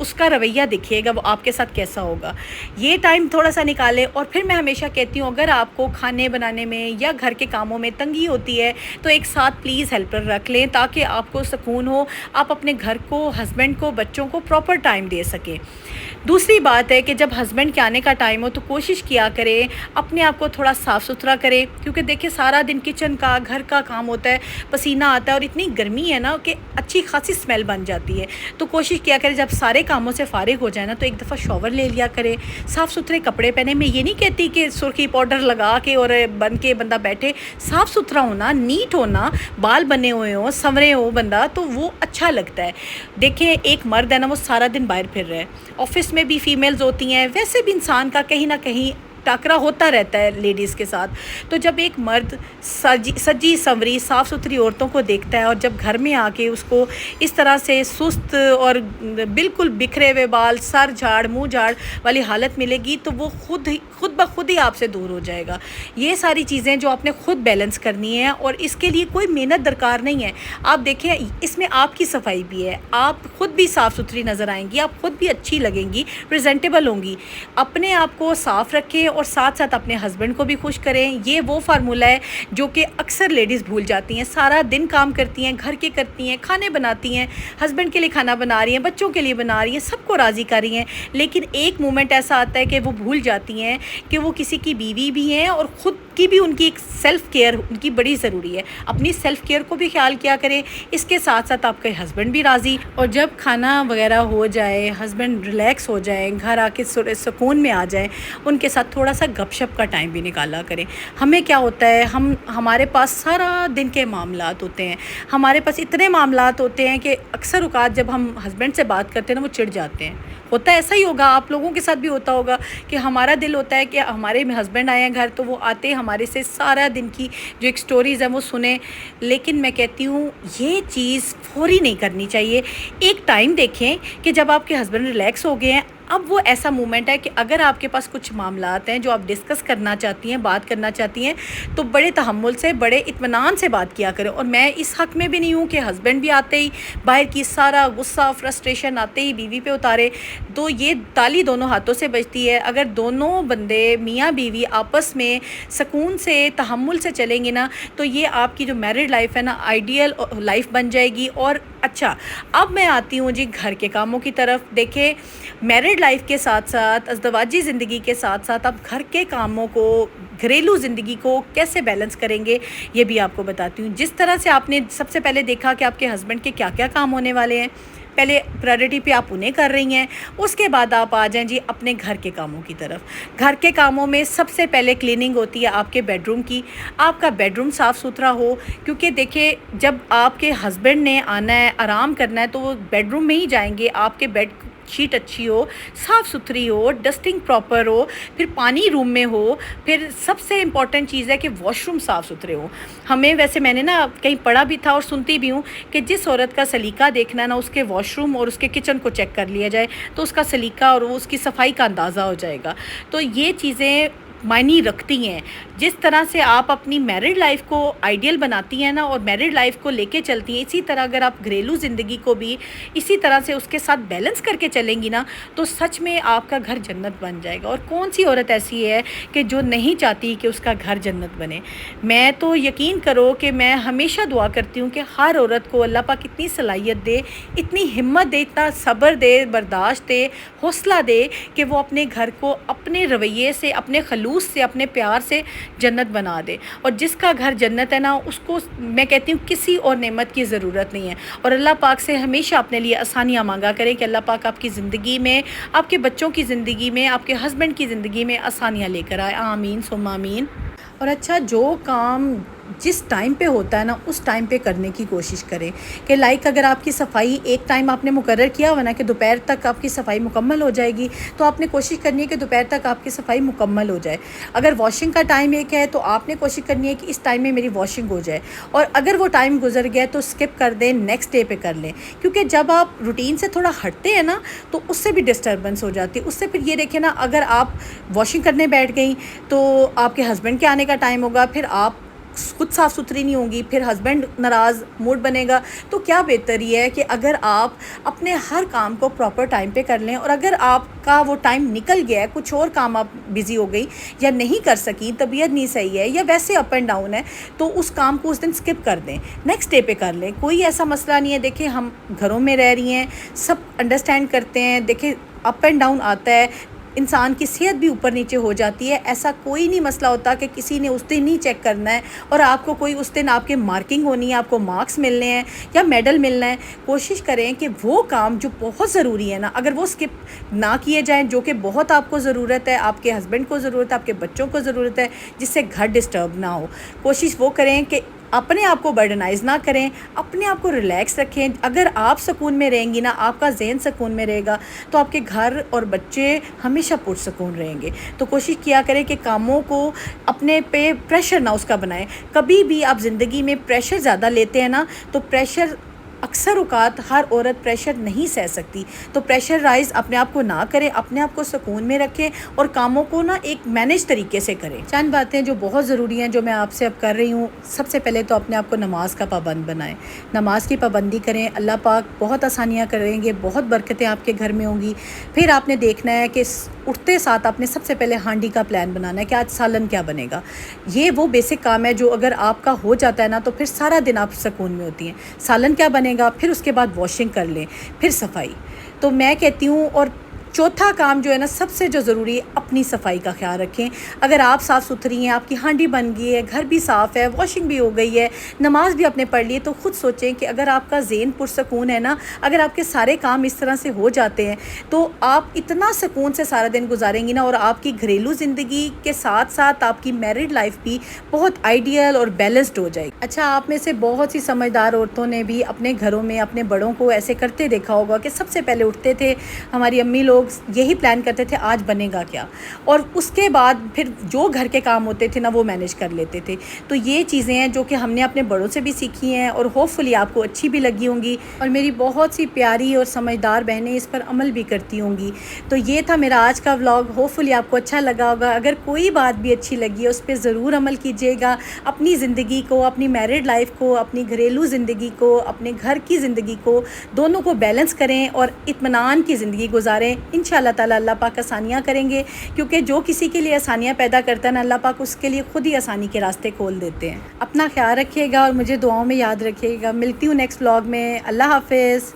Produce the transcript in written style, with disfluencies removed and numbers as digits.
اس کا رویہ دیکھیے گا وہ آپ کے ساتھ کیسا ہوگا. یہ ٹائم تھوڑا سا نکالیں. اور پھر میں ہمیشہ کہتی ہوں اگر آپ کو کھانے بنانے میں یا گھر کے کاموں میں تنگی ہوتی ہے تو ایک ساتھ پلیز ہیلپر رکھ لیں تاکہ آپ کو سکون ہو, آپ اپنے گھر کو, ہسبینڈ کو, بچوں کو پراپر ٹائم دے سکیں. دوسری بات ہے کہ جب ہسبینڈ کے آنے کا ٹائم ہو تو کوشش کیا کریں اپنے آپ کو تھوڑا صاف ستھرا کریں, کیونکہ دیکھیں سارا دن کچن کا, گھر کا کام ہوتا ہے, پسینہ آتا ہے اور اتنی گرمی ہے نا کہ اچھی خاصی اسمیل بن جاتی ہے. تو کوشش کیا کریں جب سارے کاموں سے فارغ ہو جائے نا تو ایک دفعہ شاور لے لیا کریں, صاف ستھرے کپڑے پہنے. میں یہ نہیں کہتی کہ سرخی پاؤڈر لگا کے اور بن کے بندہ بیٹھے, صاف ستھرا ہونا, نیٹ ہونا, بال بنے ہوئے ہوں, سنورے ہو بندہ, تو وہ اچھا لگتا ہے. دیکھیں ایک مرد ہے نا وہ سارا دن باہر پھر رہا ہے, آفس میں بھی فیمیلز ہوتی ہیں, ویسے بھی انسان کا کہیں نہ کہیں ٹاکرا ہوتا رہتا ہے لیڈیز کے ساتھ. تو جب ایک مرد سجی سنوری صاف ستھری عورتوں کو دیکھتا ہے اور جب گھر میں آ کے اس کو اس طرح سے سست اور بالکل بکھرے ہوئے بال, سر جھاڑ, منہ جھاڑ والی حالت ملے گی تو وہ خود بخود ہی آپ سے دور ہو جائے گا. یہ ساری چیزیں جو آپ نے خود بیلنس کرنی ہے اور اس کے لیے کوئی محنت درکار نہیں ہے. آپ دیکھیں اس میں آپ کی صفائی بھی ہے, آپ خود بھی صاف ستھری نظر آئیں گی, آپ خود بھی اچھی لگیں گی, پریزنٹیبل ہوں گی. اپنے آپ کو صاف رکھیں اور ساتھ ساتھ اپنے ہسبینڈ کو بھی خوش کریں. یہ وہ فارمولہ ہے جو کہ اکثر لیڈیز بھول جاتی ہیں. سارا دن کام کرتی ہیں, گھر کے کرتی ہیں, کھانے بناتی ہیں, ہسبینڈ کے لیے کھانا بنا رہی ہیں, بچوں کے لیے بنا رہی ہیں, سب کو راضی کر رہی ہیں, لیکن ایک مومنٹ ایسا آتا ہے کہ وہ بھول جاتی ہیں کہ وہ کسی کی بیوی بھی ہیں اور خود کی بھی ان کی ایک سیلف کیئر ان کی بڑی ضروری ہے. اپنی سیلف کیئر کو بھی خیال کیا کریں, اس کے ساتھ ساتھ آپ کے ہسبینڈ بھی راضی. اور جب کھانا وغیرہ ہو جائے, ہسبینڈ ریلیکس ہو جائیں, گھر آ کے سکون میں آ جائیں, ان کے ساتھ تھوڑا سا گپ شپ کا ٹائم بھی نکالا کریں. ہمیں کیا ہوتا ہے, ہمارے پاس سارا دن کے معاملات ہوتے ہیں, ہمارے پاس اتنے معاملات ہوتے ہیں کہ اکثر اوقات جب ہم ہسبینڈ سے بات کرتے ہیں نا وہ چڑ جاتے ہیں. ہوتا ہے ایسا ہی ہوگا, آپ لوگوں کے ساتھ بھی ہوتا ہوگا کہ ہمارا دل ہوتا ہے کہ ہمارے ہسبینڈ آئے ہیں گھر تو وہ آتے ہمارے سے سارا دن کی جو ایک سٹوریز ہیں وہ سنیں. لیکن میں کہتی ہوں یہ چیز فوری نہیں کرنی چاہیے. ایک ٹائم دیکھیں کہ جب آپ کے ہسبینڈ ریلیکس ہو گئے ہیں, اب وہ ایسا مومنٹ ہے کہ اگر آپ کے پاس کچھ معاملات ہیں جو آپ ڈسکس کرنا چاہتی ہیں, بات کرنا چاہتی ہیں, تو بڑے تحمل سے, بڑے اطمینان سے بات کیا کریں. اور میں اس حق میں بھی نہیں ہوں کہ ہسبینڈ بھی آتے ہی باہر کی سارا غصہ فرسٹریشن آتے ہی بیوی پہ اتارے. تو یہ تالی دونوں ہاتھوں سے بجتی ہے. اگر دونوں بندے میاں بیوی آپس میں سکون سے, تحمل سے چلیں گے نا تو یہ آپ کی جو میرڈ لائف ہے نا آئیڈیل لائف بن جائے گی. اور اچھا اب میں آتی ہوں جی گھر کے کاموں کی طرف. دیکھیں میرڈ لائف کے ساتھ ساتھ, ازدواجی زندگی کے ساتھ ساتھ آپ گھر کے کاموں کو, گھریلو زندگی کو کیسے بیلنس کریں گے یہ بھی آپ کو بتاتی ہوں. جس طرح سے آپ نے سب سے پہلے دیکھا کہ آپ کے ہسبینڈ کے کیا کیا کام ہونے والے ہیں, پہلے پرائرٹی پہ آپ انہیں کر رہی ہیں, اس کے بعد آپ آ جائیں جی اپنے گھر کے کاموں کی طرف. گھر کے کاموں میں سب سے پہلے کلیننگ ہوتی ہے آپ کے بیڈ روم کی. آپ کا بیڈ روم صاف ستھرا ہو, کیونکہ دیکھیں جب آپ کے ہسبینڈ نے آنا ہے, آرام کرنا ہے, تو وہ بیڈ روم میں ہی جائیں گے. آپ کے بیڈ شیٹ اچھی ہو, صاف ستھری ہو, ڈسٹنگ پراپر ہو, پھر پانی روم میں ہو, پھر سب سے امپورٹنٹ چیز ہے کہ واش روم صاف ستھرے ہو. ہمیں ویسے میں نے نا کہیں پڑھا بھی تھا اور سنتی بھی ہوں کہ جس عورت کا سلیقہ دیکھنا ہے نا اس کے واش روم اور اس کے کچن کو چیک کر لیا جائے تو اس کا سلیقہ اور اس کی صفائی کا اندازہ ہو جائے گا. تو یہ چیزیں معنی رکھتی ہیں. جس طرح سے آپ اپنی میرڈ لائف کو آئیڈیل بناتی ہیں نا اور میرڈ لائف کو لے کے چلتی ہیں, اسی طرح اگر آپ گھریلو زندگی کو بھی اسی طرح سے اس کے ساتھ بیلنس کر کے چلیں گی نا تو سچ میں آپ کا گھر جنت بن جائے گا. اور کون سی عورت ایسی ہے کہ جو نہیں چاہتی کہ اس کا گھر جنت بنے. میں تو یقین کرو کہ میں ہمیشہ دعا کرتی ہوں کہ ہر عورت کو اللہ پاک اتنی صلاحیت دے, اتنی ہمت دے, اتنا صبر دے, برداشت دے, حوصلہ دے کہ وہ اپنے گھر کو اپنے رویے سے, اپنے خلوص سے, اپنے پیار سے جنت بنا دے. اور جس کا گھر جنت ہے نا اس کو میں کہتی ہوں کسی اور نعمت کی ضرورت نہیں ہے. اور اللہ پاک سے ہمیشہ اپنے لیے آسانیاں مانگا کرے کہ اللہ پاک آپ کی زندگی میں, آپ کے بچوں کی زندگی میں, آپ کے ہسبینڈ کی زندگی میں آسانیاں لے کر آئے. آمین ثم آمین. اور اچھا جو کام جس ٹائم پہ ہوتا ہے نا اس ٹائم پہ کرنے کی کوشش کریں کہ لائک اگر آپ کی صفائی ایک ٹائم آپ نے مقرر کیا ہوا نا کہ دوپہر تک آپ کی صفائی مکمل ہو جائے گی تو آپ نے کوشش کرنی ہے کہ دوپہر تک آپ کی صفائی مکمل ہو جائے. اگر واشنگ کا ٹائم ایک ہے تو آپ نے کوشش کرنی ہے کہ اس ٹائم میں میری واشنگ ہو جائے, اور اگر وہ ٹائم گزر گیا تو اسکپ کر دیں, نیکسٹ ڈے پہ کر لیں. کیونکہ جب آپ روٹین سے تھوڑا ہٹتے ہیں نا تو اس سے بھی ڈسٹربنس ہو جاتی ہے. اس سے پھر یہ دیکھیں نا اگر آپ واشنگ کرنے بیٹھ گئیں تو آپ کے ہسبینڈ کے آنے کا ٹائم ہوگا, پھر آپ خود صاف ستھری نہیں ہوں گی، پھر ہسبینڈ ناراض، موڈ بنے گا. تو کیا بہتر یہ ہے کہ اگر آپ اپنے ہر کام کو پراپر ٹائم پہ کر لیں، اور اگر آپ کا وہ ٹائم نکل گیا ہے، کچھ اور کام آپ بزی ہو گئی یا نہیں کر سکی، طبیعت نہیں صحیح ہے یا ویسے اپ اینڈ ڈاؤن ہے، تو اس کام کو اس دن اسکپ کر دیں، نیکسٹ ڈے پہ کر لیں. کوئی ایسا مسئلہ نہیں ہے. دیکھیں ہم گھروں میں رہ رہی ہیں، سب انڈرسٹینڈ کرتے ہیں. دیکھیں اپ اینڈ ڈاؤن آتا ہے، انسان کی صحت بھی اوپر نیچے ہو جاتی ہے. ایسا کوئی نہیں مسئلہ ہوتا کہ کسی نے اس دن نہیں چیک کرنا ہے اور آپ کو کوئی اس دن آپ کے مارکنگ ہونی ہے، آپ کو مارکس ملنے ہیں یا میڈل ملنا ہے. کوشش کریں کہ وہ کام جو بہت ضروری ہے نا، اگر وہ اسکپ نہ کیے جائیں، جو کہ بہت آپ کو ضرورت ہے، آپ کے ہسبینڈ کو ضرورت ہے، آپ کے بچوں کو ضرورت ہے، جس سے گھر ڈسٹرب نہ ہو، کوشش وہ کریں کہ اپنے آپ کو برڈنائز نہ کریں، اپنے آپ کو ریلیکس رکھیں. اگر آپ سکون میں رہیں گی نا، آپ کا ذہن سکون میں رہے گا، تو آپ کے گھر اور بچے ہمیشہ پرسکون رہیں گے. تو کوشش کیا کریں کہ کاموں کو اپنے پہ پریشر نہ اس کا بنائیں. کبھی بھی آپ زندگی میں پریشر زیادہ لیتے ہیں نا، تو پریشر اکثر اوقات ہر عورت پریشر نہیں سہ سکتی. تو پریشر رائز اپنے آپ کو نہ کریں، اپنے آپ کو سکون میں رکھیں اور کاموں کو نا ایک مینج طریقے سے کریں. چند باتیں جو بہت ضروری ہیں جو میں آپ سے اب کر رہی ہوں. سب سے پہلے تو اپنے آپ کو نماز کا پابند بنائیں، نماز کی پابندی کریں. اللہ پاک بہت آسانیاں کریں گے، بہت برکتیں آپ کے گھر میں ہوں گی. پھر آپ نے دیکھنا ہے کہ اٹھتے ساتھ آپ نے سب سے پہلے ہانڈی کا پلان بنانا ہے کہ آج سالن کیا بنے گا. یہ وہ بیسک کام ہے جو اگر آپ کا ہو جاتا ہے نا، تو پھر سارا دن آپ سکون میں ہوتی ہیں. سالن کیا بنے گا، پھر اس کے بعد واشنگ کر لیں، پھر صفائی. تو میں کہتی ہوں، اور چوتھا کام جو ہے نا سب سے جو ضروری ہے، اپنی صفائی کا خیال رکھیں. اگر آپ صاف ستھری ہیں، آپ کی ہانڈی بن گئی ہے، گھر بھی صاف ہے، واشنگ بھی ہو گئی ہے، نماز بھی آپ نے پڑھ لی ہے، تو خود سوچیں کہ اگر آپ کا ذہن پرسکون ہے نا، اگر آپ کے سارے کام اس طرح سے ہو جاتے ہیں، تو آپ اتنا سکون سے سارا دن گزاریں گی نا، اور آپ کی گھریلو زندگی کے ساتھ ساتھ آپ کی میرڈ لائف بھی بہت آئیڈیل اور بیلنسڈ ہو جائے گی. اچھا، آپ میں سے بہت سی سمجھدار عورتوں نے بھی اپنے گھروں میں اپنے بڑوں کو ایسے کرتے دیکھا ہوگا کہ سب سے پہلے اٹھتے تھے، ہماری امی لوگ یہی پلان کرتے تھے آج بنے گا کیا، اور اس کے بعد پھر جو گھر کے کام ہوتے تھے نا وہ مینیج کر لیتے تھے. تو یہ چیزیں ہیں جو کہ ہم نے اپنے بڑوں سے بھی سیکھی ہیں، اور ہوپ فلی آپ کو اچھی بھی لگی ہوں گی، اور میری بہت سی پیاری اور سمجھدار بہنیں اس پر عمل بھی کرتی ہوں گی. تو یہ تھا میرا آج کا ولاگ. ہوپ فلی آپ کو اچھا لگا ہوگا. اگر کوئی بات بھی اچھی لگی ہے اس پہ ضرور عمل کیجیے گا. اپنی زندگی کو، اپنی میرڈ لائف کو، اپنی گھریلو زندگی کو، اپنے گھر کی زندگی کو، دونوں کو بیلنس کریں اور اطمینان کی زندگی گزاریں. انشاءاللہ تعالی اللہ پاک آسانیاں کریں گے، کیونکہ جو کسی کے لیے آسانیاں پیدا کرتا ہے نا، اللہ پاک اس کے لیے خود ہی آسانی کے راستے کھول دیتے ہیں. اپنا خیال رکھیے گا اور مجھے دعاؤں میں یاد رکھیے گا. ملتی ہوں نیکسٹ ولاگ میں. اللہ حافظ.